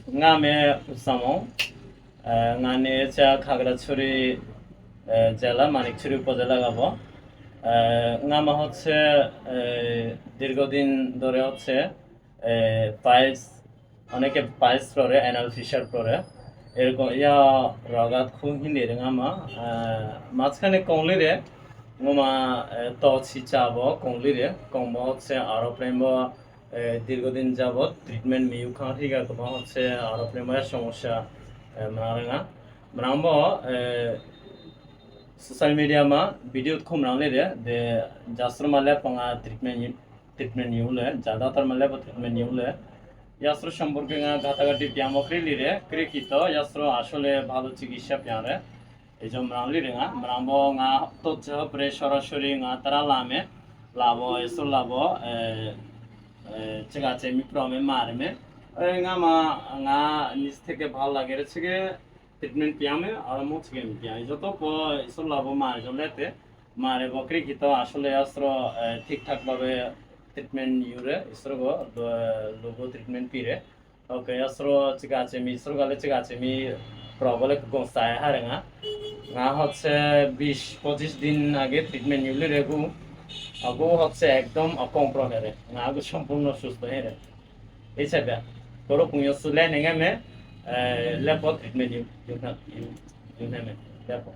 ngame usamo ngane cha Khagrachari জেলা মানিকছড়ি উপজেলা গাব ngama হচ্ছে দীর্ঘদিন ধরে হচ্ছে পাইলস অনেকে পাইলস করে অ্যানাল ফিশার করে এরকম ইয়া রগাত খুব হিন্দি ngama মাঝখানে কংলিরে ngoma তো ছিচাব কংলিরে কম হচ্ছে আরো প্রেম দীর্ঘদিন যাবৎ ট্রিটমেন্ট মিউ খাওয়া ঠিক আছে হচ্ছে আরো প্রেমের সমস্যা মারাঙা মারাম্ব সোশ্যাল মিডিয়া মা ভিডিও খুব রাউলে দে যাস্ত্র মালে পঙ্গা ট্রিটমেন্ট নিউলে ज़्यादातर মালে ট্রিটমেন্ট নিউলে यास्त्र সম্পর্কে ঘাটাঘাটি ব্যায়ামকরি লিরে ক্রিকিত यास्त्र আসলে ভালো চিকিৎসা প্যারে এই যে রাউলি রেঙা রামব ngা তথ্য প্রে সরাসরি ngা তারা লামে লাবো এসো লাবো ঠিক আছে আমি প্রমে মারমে ngা মা ngা নিজ থেকে ভালো লাগে রেছে ট্রিটমেন্ট পিয়ামে আর মো থেকে পিয়াই যত প এসো লাবো মার জলেতে মারে বকরি কি তো আসলে অস্ত্র ঠিকঠাক ভাবে ট্রিটমেন্ট ইউরে ইসরগো লোগো ট্রিটমেন্ট পিরে ওকে অস্ত্র ঠিক আছে মি ইসরো গালে ঠিক আছে মি প্রবলে গস্তায় হারেঙা ngা হচ্ছে 20-25 দিন আগে ট্রিটমেন্ট ইউলে রেগু আগো হচ্ছে একদম কম্প্রোমাইজে ngা আগো সম্পূর্ণ সুস্থ হেরে এই ছাড়া তোর পুঁয় সুলে নেঙে মে লেপো ট্রিটমেন্ট ইউ ইউ ইউ নেমে লেপো